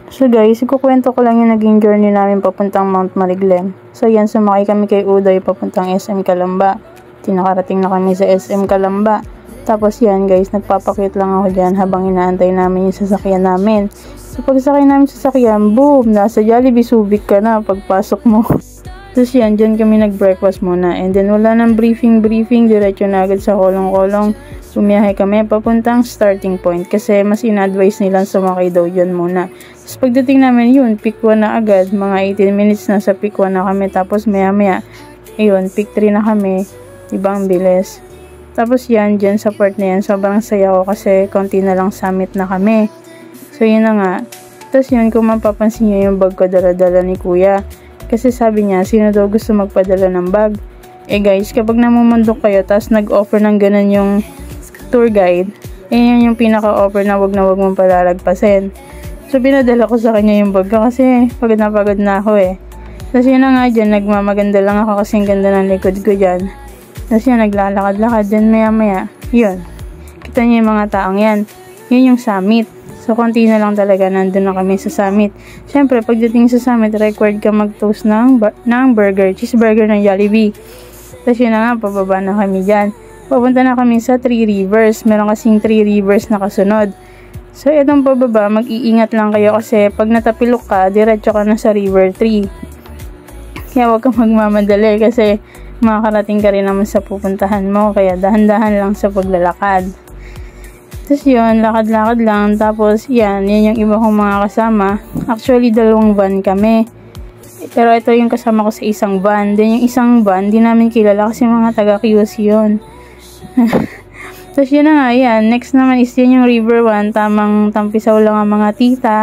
So guys, ikukwento ko lang yung naging journey namin papuntang Mount Mariglem. So yan, sumakay kami kay Uday papuntang SM Calamba. Tinakarating na kami sa SM Calamba. Tapos yan guys, nagpapakit lang ako dyan habang inaantay namin yung sasakyan namin. So pagsakay namin sa sasakyan, boom! Nasa Jollibee Subic ka na pagpasok mo. Tapos yan, dyan kami nag-breakfast muna. And then wala nang briefing, diretso na agad sa kolong-kolong. Bumiyahe kami papuntang starting point kasi mas in-advise nilang sumakay daw yun muna. Tapos pagdating namin yun, pick 1 na agad. Mga 18 minutes na sa pick 1 na kami. Tapos maya-maya, ayun, pick 3 na kami. Ibang bilis. Tapos yan, dyan sa part na yan, sobrang saya ko kasi konti na lang summit na kami. So yun na nga. Tapos yun, kung mapapansin nyo yung bag ko dala-dala ni kuya. Kasi sabi niya, sino daw gusto magpadala ng bag? Eh guys, kapag namumundok kayo, tapos nag-offer ng ganun yung tour guide, yan yung pinaka-offer na wag mong palalagpasin. So, pinadala ko sa kanya yung bag ko kasi pagod na ako eh. Tapos yun na nga dyan, nagmamaganda lang ako kasi ang ganda ng likod ko dyan. Tapos yun, naglalakad-lakad dyan maya-maya. Yun. Kita niyo yung mga taong yan. Yun yung summit. So, konti na lang talaga nandun na kami sa summit. Siyempre, pagdating sa summit, required ka mag-toast ng burger, cheeseburger ng Jollibee. Tapos yun na nga, pababa na kami dyan. Papunta na kami sa 3 rivers. Meron kasing 3 rivers na kasunod. So, itong pababa, mag-iingat lang kayo kasi pag natapilok ka, diretso ka na sa river 3. Kaya huwag kang magmamadali kasi makakarating ka rin naman sa pupuntahan mo. Kaya dahan-dahan lang sa paglalakad. Tapos yun, lakad-lakad lang. Tapos yan yung iba kong mga kasama. Actually, 2 van kami. Pero ito yung kasama ko sa isang van. Then yung isang van, di namin kilala kasi mga taga-QC yun. Tapos yun na nga, yan. Next naman is yun yung River 1. Tamang tampisaw lang ang mga tita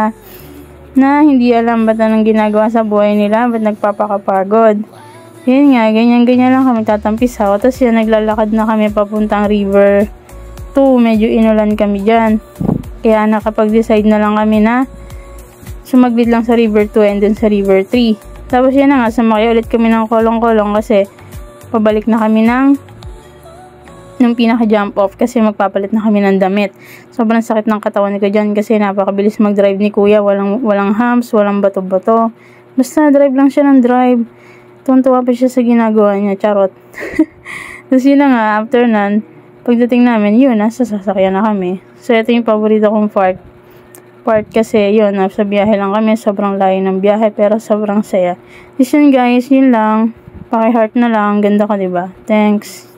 na hindi alam ba't anong ginagawa sa buhay nila, ba't nagpapakapagod. Yun nga, ganyan-ganyan lang kami tatampisaw. Tapos yun, naglalakad na kami papuntang River 2. Medyo inulan kami dyan. Kaya nakapag-decide na lang kami na sumaglit lang sa River 2 and then sa River 3. Tapos yun na nga, sumakay ulit kami ng kolong-kolong kasi pabalik na kami nung pinaka-jump off kasi magpapalit na kami ng damit. Sobrang sakit ng katawan ko dyan kasi napakabilis mag-drive ni kuya. Walang humps, walang bato-bato. Basta drive lang siya ng drive. Tuwan-tuwa pa siya sa ginagawa niya. Charot. Tapos yun na nga, after nun, pagdating namin, yun, nasa sasakyan na kami. So, ito yung paborito kong part kasi yun, sa biyahe lang kami. Sobrang layo ng biyahe pero sobrang saya. Tapos yun guys, yun lang. Paki-heart na lang. Ganda ka, diba? Thanks.